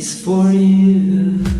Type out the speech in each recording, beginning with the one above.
is for you.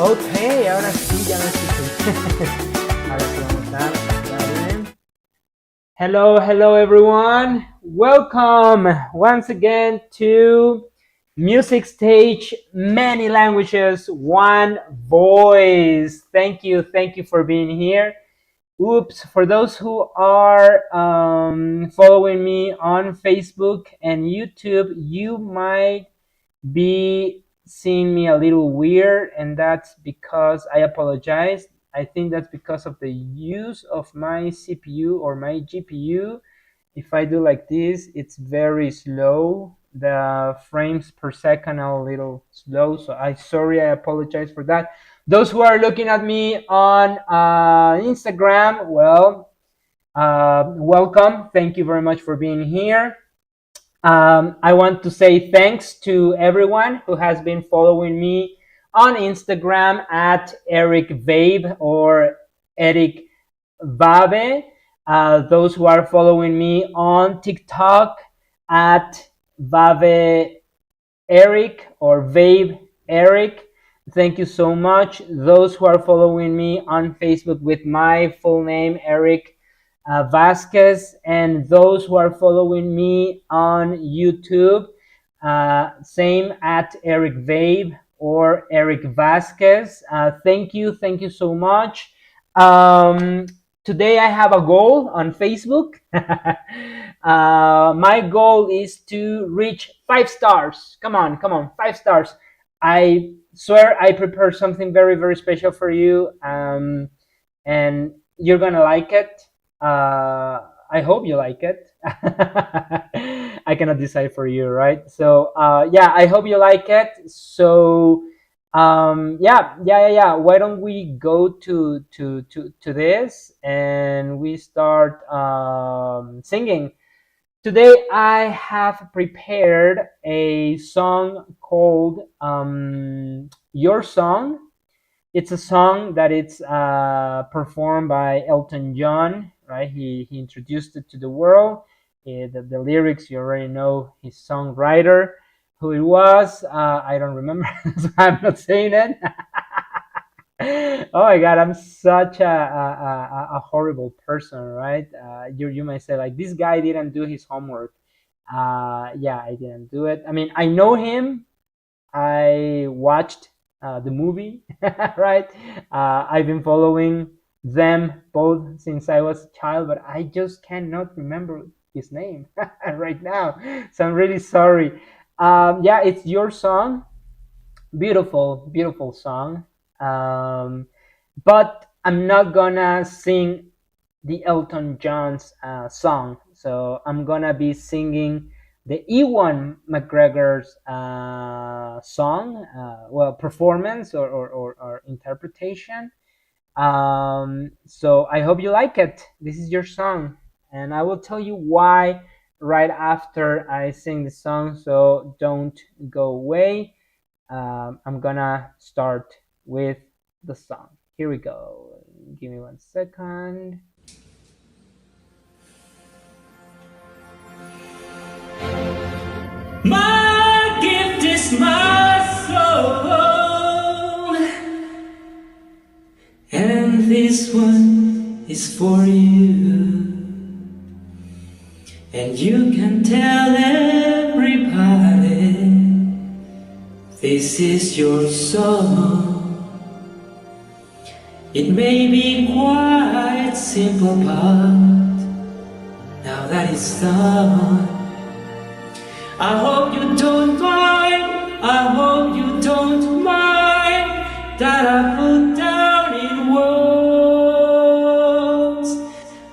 Ok, ahora sí, ya me escuché. Ahora sí vamos a estar bien. Hello, hello everyone. Welcome once again to Music Stage Many Languages, One Voice. Thank you for being here. Oops, for those who are following me on Facebook and YouTube, you might be seeing me a little weird, and that's because I apologize. I think that's because of the use of my CPU or my GPU. If I do like this, it's very slow. The frames per second are a little slow, so I apologize for that. Those who are looking at me on Instagram, well, welcome. Thank you very much for being here. I want to say thanks to everyone who has been following me on Instagram at Eric Vabe or Eric Vabe. Those who are following me on TikTok at Vabe Eric or Vabe Eric. Thank you so much. Those who are following me on Facebook with my full name, Eric Vasquez, and those who are following me on YouTube, same at Eric Vabe or Eric Vasquez. Thank you so much. Um, Today I have a goal on Facebook. My goal is to reach 5 stars. Come on, 5 stars. I swear I prepared something very, very special for you, and you're gonna like it. I hope you like it. I cannot decide for you, right? So yeah, I hope you like it. So yeah. Why don't we go to this and we start singing. Today I have prepared a song called Your Song. It's a song that it's performed by Elton John, right? He introduced it to the world. The lyrics, you already know his songwriter, who it was. I don't remember, so I'm not saying it. Oh my God, I'm such a horrible person, right? You might say, like, this guy didn't do his homework. Yeah, I didn't do it. I mean, I know him. I watched the movie, right? I've been following them both since I was a child, but I just cannot remember his name right now. So I'm really sorry. Yeah, it's Your Song. Beautiful, beautiful song. Um, but I'm not gonna sing the Elton John's song. So I'm gonna be singing the Ewan McGregor's song, well, performance or interpretation. So I hope you like it. This is your song, and I will tell you why right after I sing the song. So don't go away. I'm gonna start with the song. Here we go. Give me 1 second. My gift is my soul, and this one is for you. And you can tell everybody this is your song. It may be quite simple, but now that it's done, I hope you don't mind, I hope you don't mind that I put down in words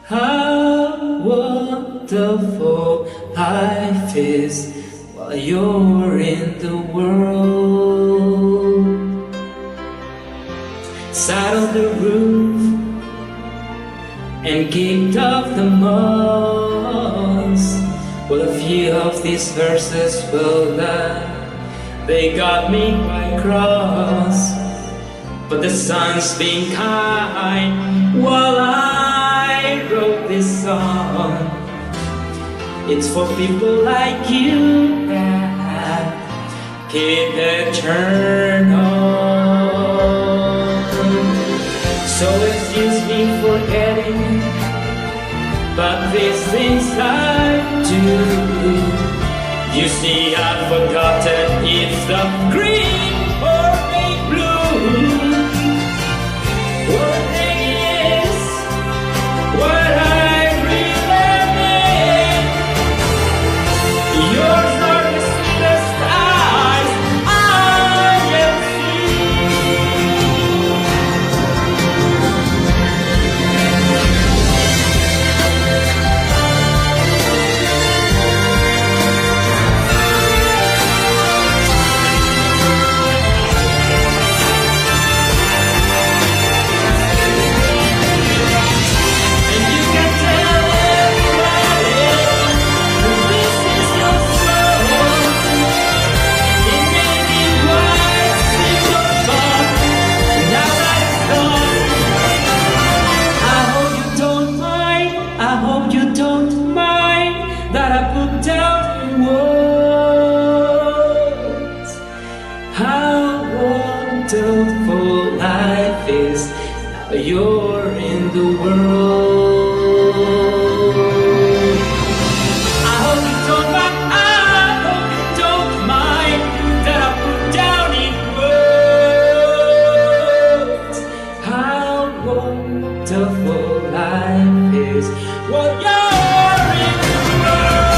how wonderful life is while you're in the world. Sat on the roof and kicked off the moss. Well, a few of these verses, well, they got me quite cross. But the sun's been kind while I wrote this song. It's for people like you that keep the turn on. So excuse me for getting, but these things I do. You see, I've forgotten if the green or a blue. One thing is what I really mean. Yours are the sweetest eyes I ever that I put down in words how wonderful life is. Now you're in the world. I hope you don't mind. I hope you don't mind that I put down in words how wonderful life is. Well, you're in the world.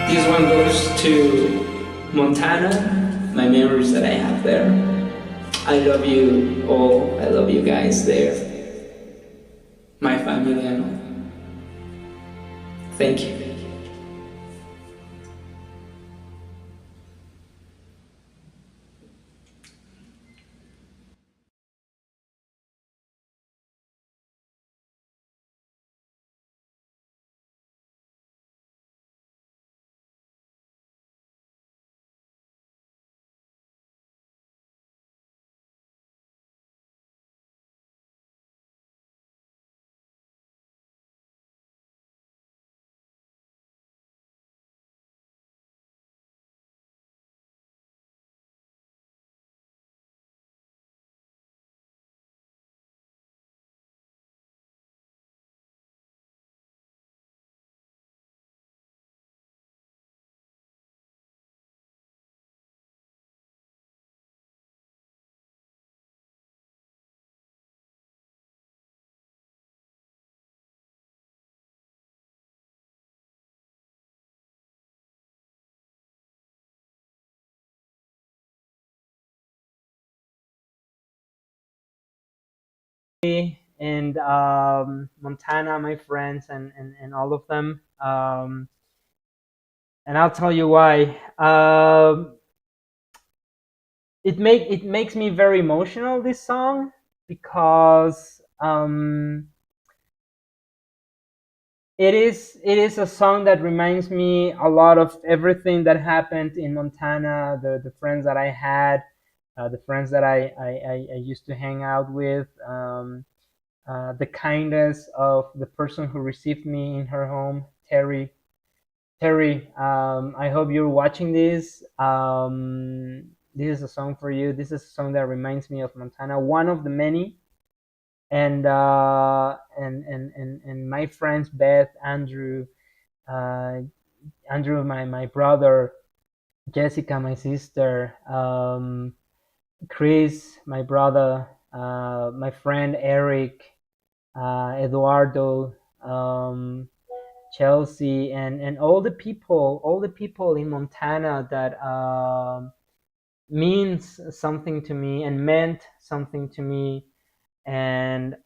This one goes to Montana, my memories that I have there. I love you all. I love you guys there. My family and all. Thank you. And Montana, my friends, and all of them. And I'll tell you why. It makes me very emotional, this song, because it is a song that reminds me a lot of everything that happened in Montana, the friends that I had, the friends that I used to hang out with, the kindness of the person who received me in her home, Terry. Terry, I hope you're watching this. This is a song for you. This is a song that reminds me of Montana, one of the many. And my friends Beth, Andrew, uh, Andrew, my brother, Jessica, my sister, Chris, my brother, my friend Eric, Eduardo, Chelsea, and all the people in Montana that means something to me and meant something to me. And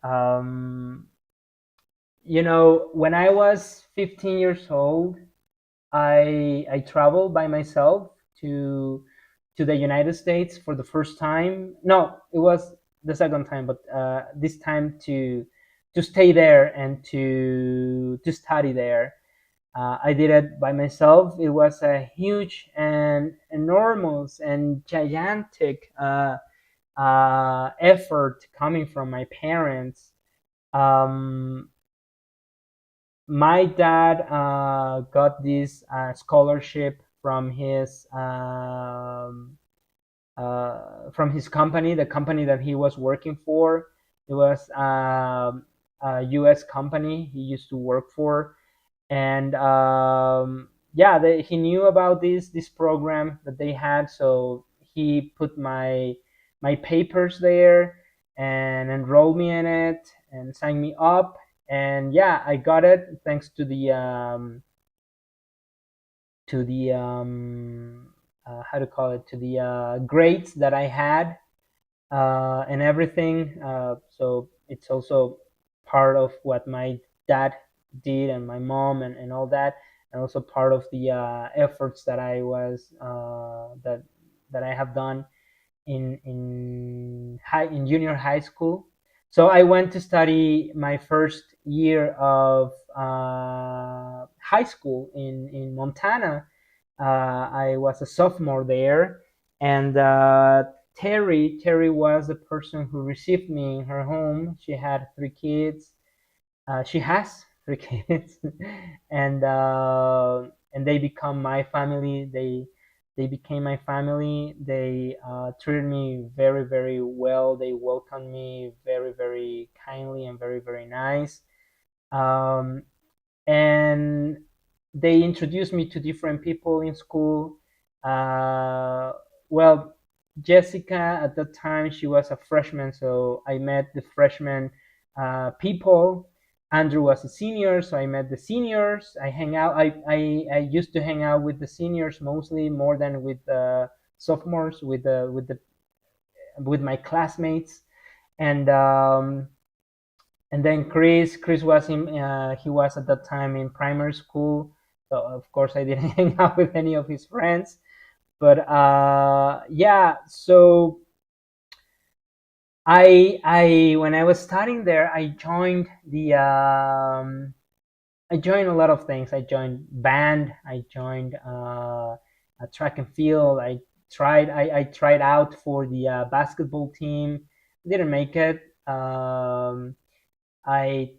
when I was 15 years old, I traveled by myself to the United States for the first time. No, it was the second time, but this time to stay there and to study there. I did it by myself. It was a huge and enormous and gigantic effort coming from my parents. Um, my dad got this scholarship from his company, the company that he was working for. It was a U.S. company he used to work for, and yeah, he knew about this program that they had, so he put my papers there and enrolled me in it and signed me up, and yeah, I got it thanks to the how to call it, to the grades that I had and everything. So it's also part of what my dad did and my mom and all that, and also part of the efforts that I have done in junior high school. So I went to study my first year of high school in Montana. I was a sophomore there, and Terry was the person who received me in her home. She had three kids. She has three kids, and they become my family. They became my family. They treated me very very well. They welcomed me very very kindly and very very nice. Um, and they introduced me to different people in school. Uh, well, Jessica at that time, she was a freshman, so I met the freshman people. Andrew was a senior, so I met the seniors. I hang out. I used to hang out with the seniors mostly, more than with the sophomores, with my classmates, and and then Chris was in he was at that time in primary school, so of course I didn't hang out with any of his friends. But yeah, so I when I was studying there, I joined a lot of things. I joined band. I joined a track and field. I tried out for the basketball team. Didn't make it. I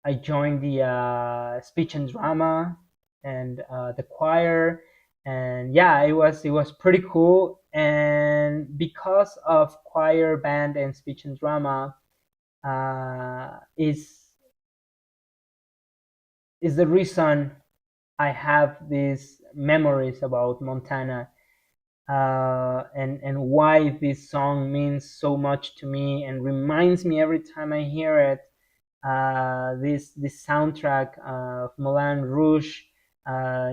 I joined the speech and drama and the choir, and yeah, it was pretty cool. And because of choir, band, and speech and drama, is the reason I have these memories about Montana, and why this song means so much to me and reminds me every time I hear it, this soundtrack of Moulin Rouge,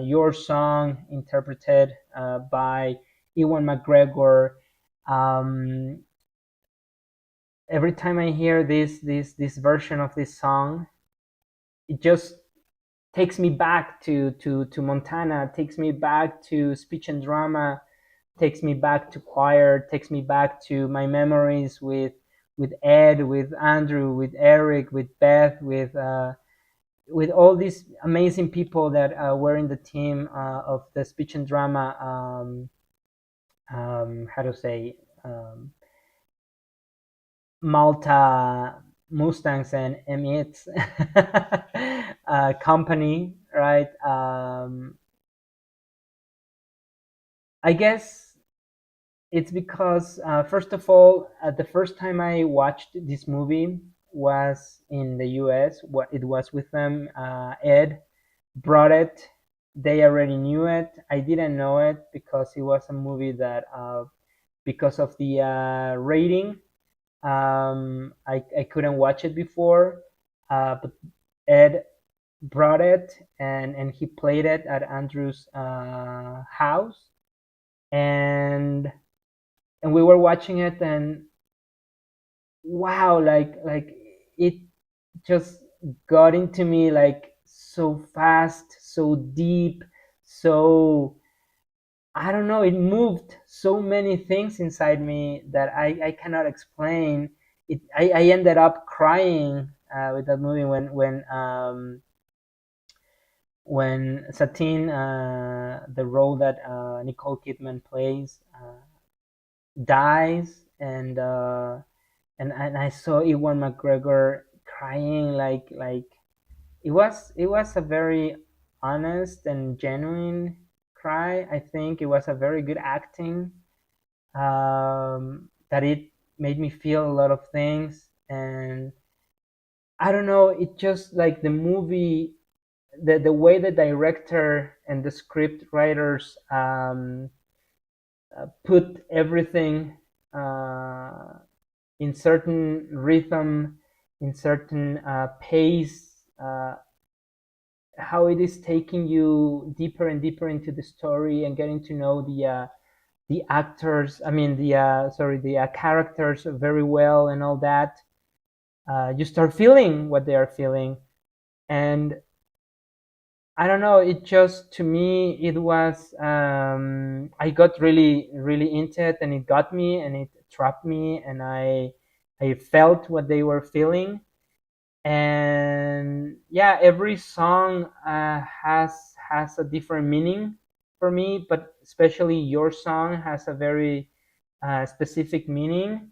your song interpreted by Ewan McGregor. Um, every time I hear this version of this song, it just takes me back to Montana, takes me back to speech and drama, takes me back to choir, takes me back to my memories with Ed, with Andrew, with Eric, with Beth, with all these amazing people that were in the team of the speech and drama. How to say, Malta Mustangs and Emmets company, right? I guess it's because, first of all, the first time I watched this movie was in the US. What it was with them, Ed brought it. They already knew it. I didn't know it because it was a movie that, because of the rating, I couldn't watch it before. But Ed brought it, and he played it at Andrew's house, and we were watching it, and wow, like it just got into me like so fast, so deep, so I don't know, it moved so many things inside me that I cannot explain. I ended up crying with that movie when Satine, the role that Nicole Kidman plays, dies, and I saw Ewan McGregor crying like it was a very honest and genuine cry. I think it was a very good acting, that it made me feel a lot of things. And I don't know, it just like the movie, the way the director and the script writers put everything in certain rhythm, in certain pace, how it is taking you deeper and deeper into the story and getting to know the actors. I mean the sorry, the characters very well and all that. You start feeling what they are feeling, and I don't know. It just, to me, it was. I got really, really into it, and it got me, and it trapped me, and I felt what they were feeling. And yeah, every song has a different meaning for me, but especially your song has a very specific meaning,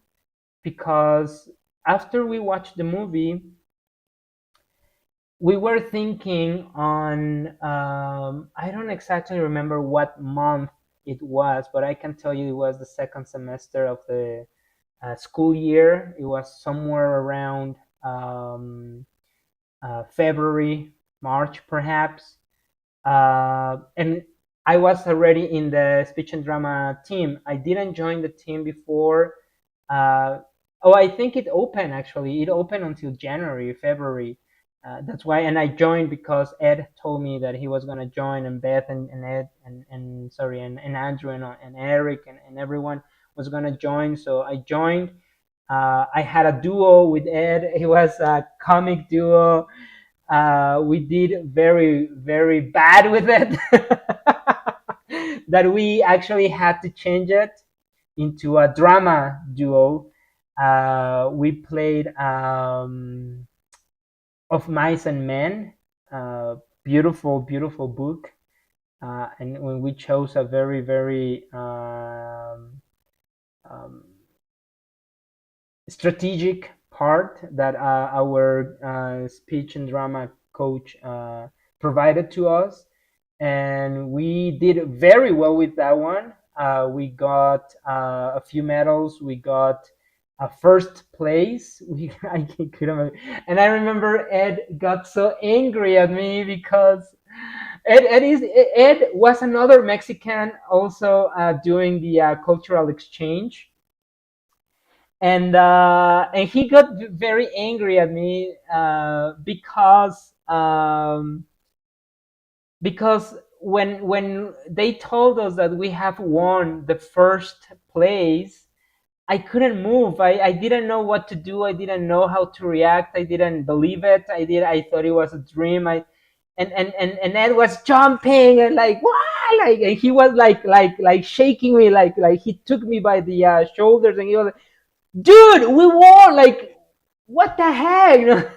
because after we watched the movie, we were thinking on, I don't exactly remember what month it was, but I can tell you it was the second semester of the school year. It was somewhere around February, March, perhaps. And I was already in the speech and drama team. I didn't join the team before. Uh, oh, I think it opened actually. It opened until January, February. That's why, and I joined because Ed told me that he was gonna join, and Beth and Ed and sorry, and Andrew and Eric and everyone was gonna join. So I joined. I had a duo with Ed. It was a comic duo. We did very, very bad with it. That we actually had to change it into a drama duo. We played Of Mice and Men, beautiful, beautiful book. And when we chose a very, very um, strategic part that our speech and drama coach provided to us, and we did very well with that one. We got a few medals. We got a first place. I couldn't, and I remember Ed got so angry at me because Ed was another Mexican also doing the cultural exchange, and he got very angry at me because when they told us that we have won the first place, I couldn't move. I didn't know what to do. I didn't know how to react. I didn't believe it. I thought it was a dream. And Ed was jumping and like what, like, and he was like shaking me, like he took me by the shoulders, and he was, dude, we won! Like, what the heck? You know?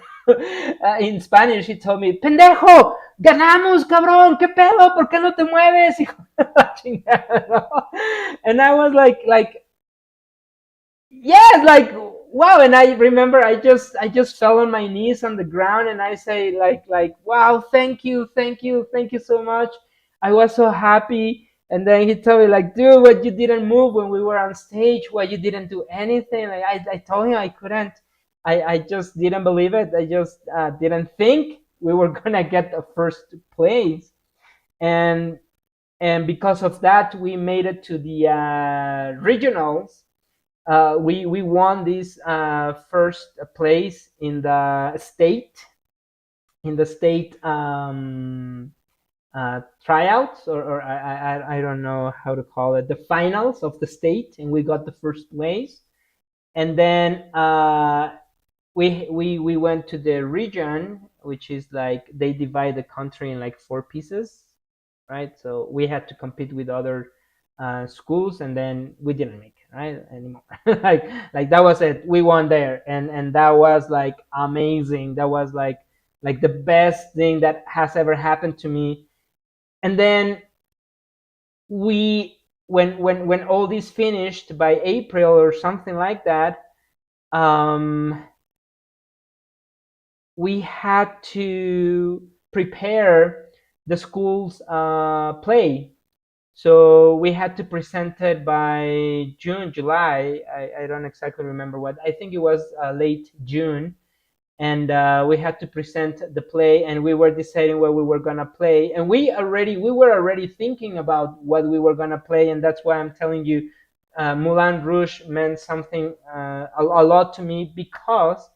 In Spanish, he told me, pendejo, ganamos, cabrón, ¿qué pedo? ¿Por qué no te mueves? Hijo de la chingada, ¿no? And I was like, yes, like, wow. And I remember I just fell on my knees on the ground, and I say like wow, thank you, thank you, thank you so much. I was so happy. And then he told me like, dude, what, you didn't move when we were on stage? Why you didn't do anything? Like, I told him I couldn't. I just didn't believe it. I just didn't think we were gonna get the first place. And and because of that, we made it to the regionals. We won this first place in the state tryouts, or I don't know how to call it, the finals of the state, and we got the first place. And then we went to the region, which is like they divide the country in like four pieces, right? So we had to compete with other schools, and then we didn't make it right anymore. like that was it. We won there, and that was like amazing. That was like the best thing that has ever happened to me. And then we when all this finished by April or something like that, um we had to prepare the school's play. So we had to present it by June, July. I don't exactly remember what. I think it was late June, and we had to present the play, and we were deciding what we were gonna play, and we were already thinking about what we were gonna play, and that's why I'm telling you, Moulin Rouge meant something a lot to me, because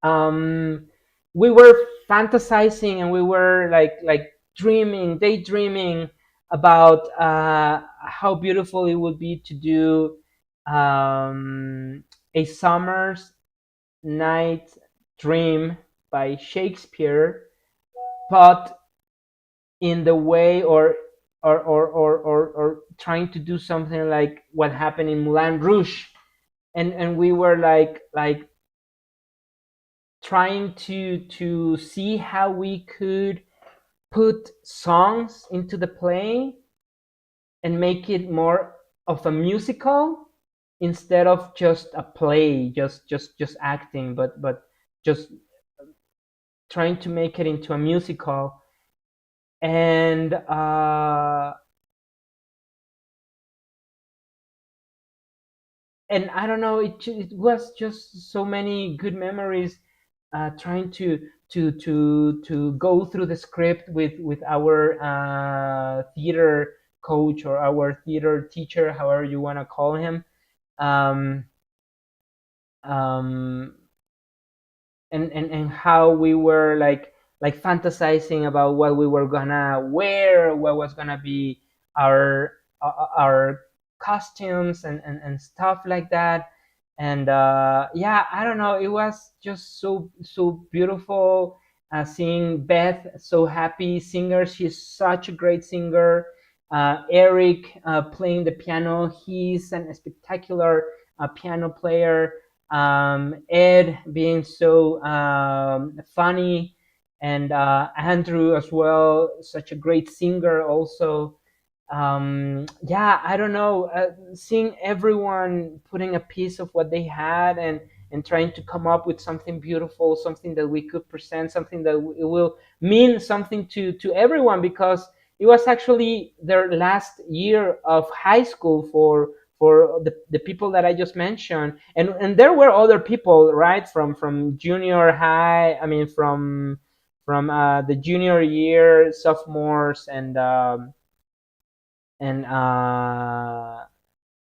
um, we were fantasizing, and we were like dreaming, daydreaming about how beautiful it would be to do a summer's night dream by Shakespeare, but in the way, or trying to do something like what happened in Moulin Rouge, and we were like trying to see how we could put songs into the play and make it more of a musical, instead of just a play, just acting, but just trying to make it into a musical. And I don't know, it was just so many good memories, trying to go through the script with our theater coach, or our theater teacher, however you want to call him. um, um, and how we were like fantasizing about what we were gonna wear, what was gonna be our our costumes, and stuff like that. And yeah, I don't know, it was just so beautiful, seeing Beth so happy singer. She's such a great singer. Eric playing the piano, he's a spectacular piano player. Ed being so funny, and Andrew as well, such a great singer also. Yeah, I don't know, seeing everyone putting a piece of what they had, and trying to come up with something beautiful, something that we could present, something that it will mean something to everyone, because it was actually their last year of high school for the people that I just mentioned. And there were other people, right, from junior high, I mean from the junior year, sophomores, and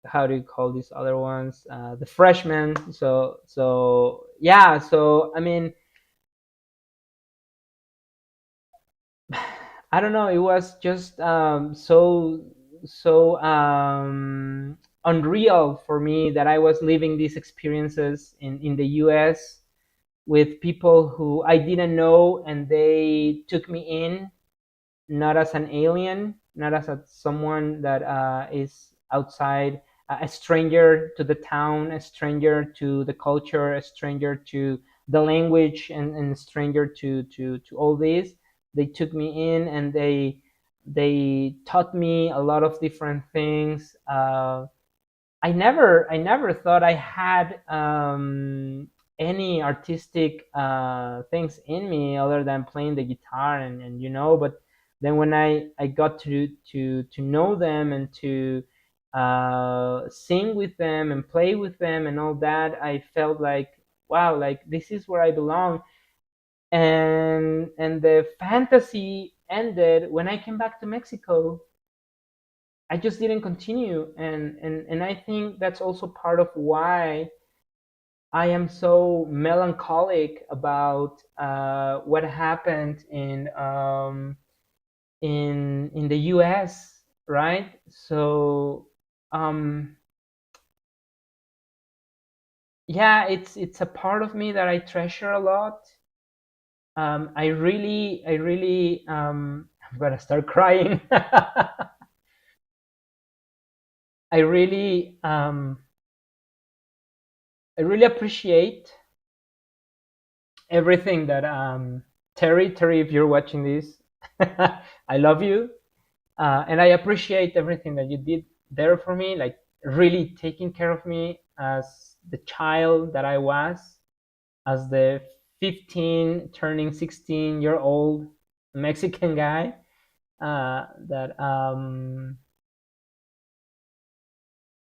how do you call these other ones, the freshmen. So yeah, so I mean, I don't know, it was just so unreal for me that I was living these experiences in the US with people who I didn't know, and they took me in, not as an alien, not as someone that is outside, a stranger to the town, a stranger to the culture, a stranger to the language, and a stranger to all this. They took me in, and they taught me a lot of different things. I never thought I had any artistic things in me other than playing the guitar, and. But then when I got to know them, and to sing with them and play with them and all that, I felt like, wow, like this is where I belong. And the fantasy ended when I came back to Mexico. I just didn't continue, and I think that's also part of why I am so melancholic about what happened in the U.S. Right? So um, yeah, it's a part of me that I treasure a lot. I really I'm gonna start crying. I really um, I really appreciate everything that Terry, if you're watching this, I love you, and I appreciate everything that you did there for me, like really taking care of me as the child that I was, as the 15 turning 16-year-old Mexican guy, that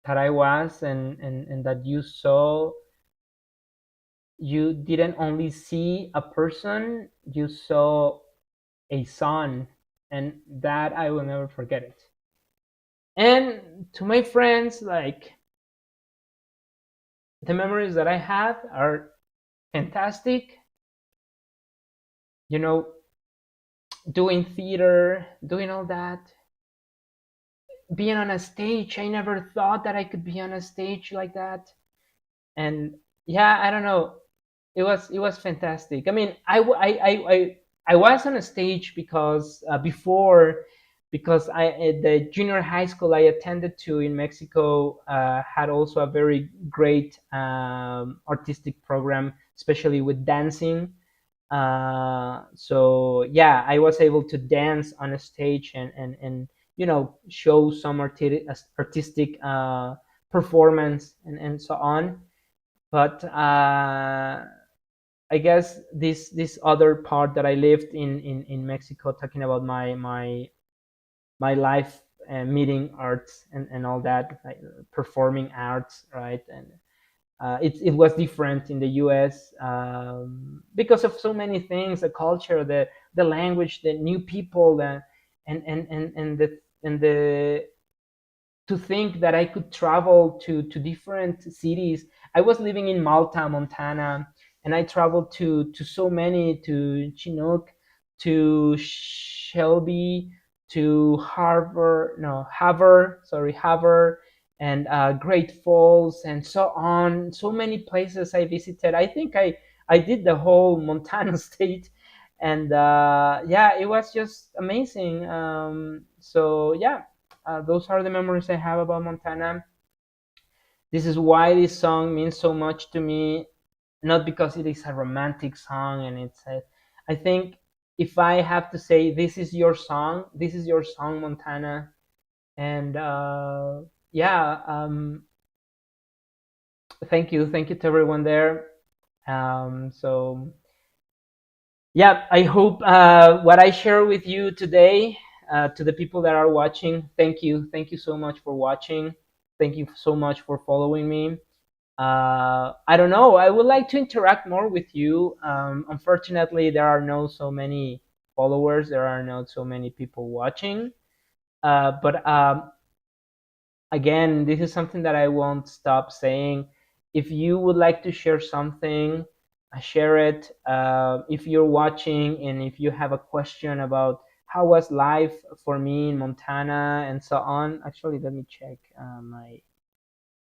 that I was, and that you saw. You didn't only see a person, you saw a son, and that I will never forget it. And to my friends, like, the memories that I have are fantastic. You know, doing theater, doing all that, being on a stage. I never thought that I could be on a stage like that. And yeah, I don't know. It was fantastic. I mean, I was on a stage because before, because I at the junior high school I attended to in Mexico had also a very great artistic program, especially with dancing. So yeah, I was able to dance on a stage, and show some artistic performance, and so on. But I guess this other part that I lived in Mexico, talking about my life, meeting arts, and all that, like, performing arts, right? And it was different in the U.S. Because of so many things: the culture, the language, the new people, and the to think that I could travel to different cities. I was living in Malta, Montana, and I traveled to so many, to Chinook, to Shelby, to Harvard, no, Havre, sorry, Havre, and Great Falls, and so on. So many places I visited. I think I did the whole Montana state, and yeah, it was just amazing. So yeah, those are the memories I have about Montana. This is why this song means so much to me, not because it is a romantic song, and I think, if I have to say, this is your song, Montana. And yeah, thank you to everyone there. So yeah, I hope what I share with you today, to the people that are watching, thank you so much for watching. Thank you so much for following me. I don't know. I would like to interact more with you. Unfortunately, there are no so many followers. There are not so many people watching. But again, this is something that I won't stop saying. If you would like to share something, share it. If you're watching and if you have a question about how was life for me in Montana and so on, actually, let me check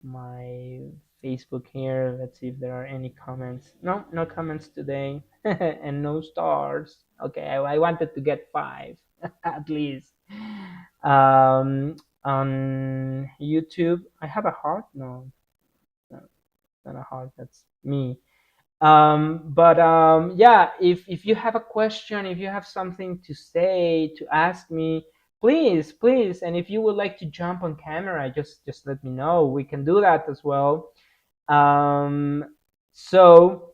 my Facebook here. Let's see if there are any comments. No, no comments today, and no stars. Okay, I wanted to get five at least. Um, on YouTube, I have a heart. No, no, not a heart. That's me. But yeah, if you have a question, if you have something to say, to ask me, please, and if you would like to jump on camera, just let me know. We can do that as well. So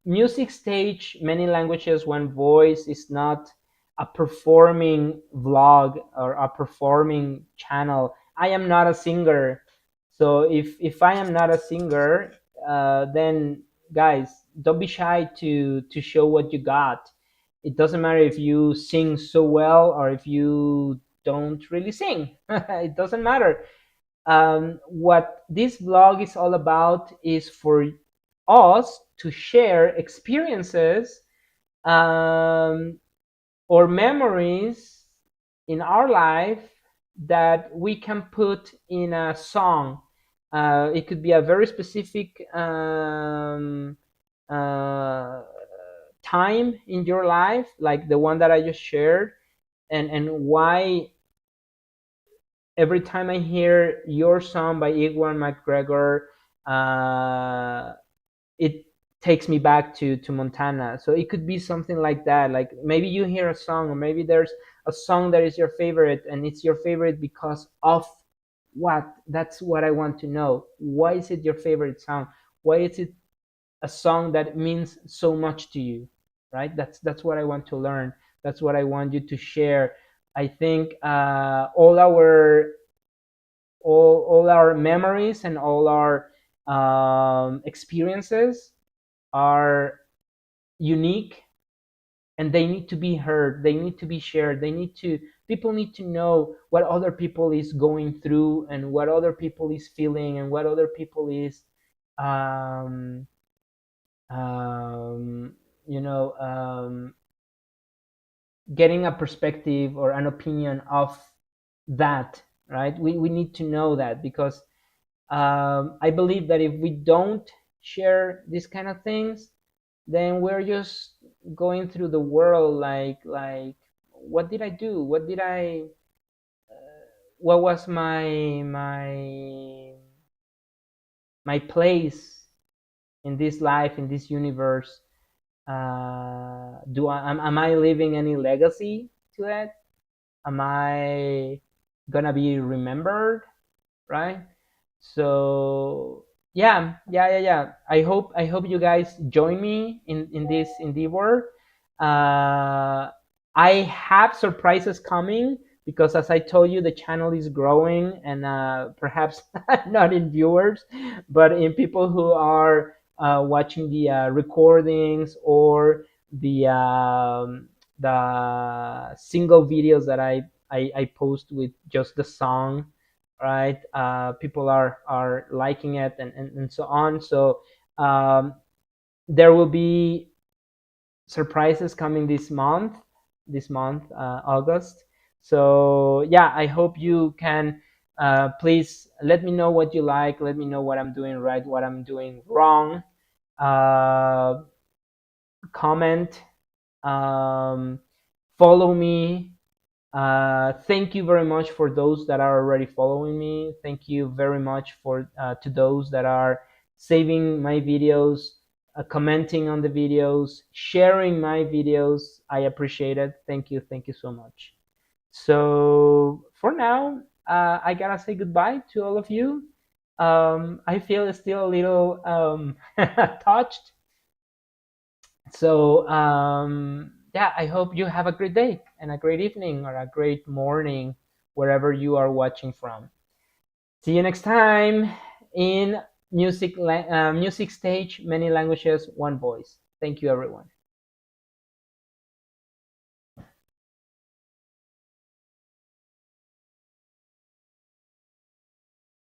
music stage, many languages, one voice, is not a performing vlog or a performing channel. I am not a singer, so if I am not a singer, then guys, don't be shy to show what you got. It doesn't matter if you sing so well or if you don't really sing. It doesn't matter. What this vlog is all about is for us to share experiences, um, or memories in our life that we can put in a song. It could be a very specific uh, time in your life, like the one that I just shared, and why every time I hear Your Song by Igwan McGregor, it takes me back to Montana. So it could be something like that. Like maybe you hear a song, or maybe there's a song that is your favorite, and it's your favorite because of what? That's what I want to know. Why is it your favorite song? Why is it a song that means so much to you, right? That's what I want to learn. That's what I want you to share. I think all our memories and all our experiences are unique, and they need to be heard, they need to be shared, they need to people need to know what other people is going through and what other people is feeling and what other people is um, um, you know getting a perspective or an opinion of that, right? We need to know that, because I believe that if we don't share these kind of things, then we're just going through the world like what did I do? What was my place in this life, in this universe? Am I leaving any legacy to it? Am I gonna be remembered, right? So yeah. I hope you guys join me in this endeavor. I have surprises coming, because as I told you, the channel is growing, and perhaps not in viewers, but in people who are watching the recordings, or the single videos that I post with just the song, right? People are liking it, and so on. So there will be surprises coming this month, August. So yeah, I hope you can please let me know what you like, let me know what I'm doing right, what I'm doing wrong. uh, Comment, um, follow me. Thank you very much for those that are already following me. Thank you very much for to those that are saving my videos, commenting on the videos, sharing my videos. I appreciate it. Thank you so much. So for now, I gotta say goodbye to all of you. I feel still a little touched. So yeah, I hope you have a great day and a great evening or a great morning wherever you are watching from. See you next time in music stage, many languages, one voice. Thank you, everyone.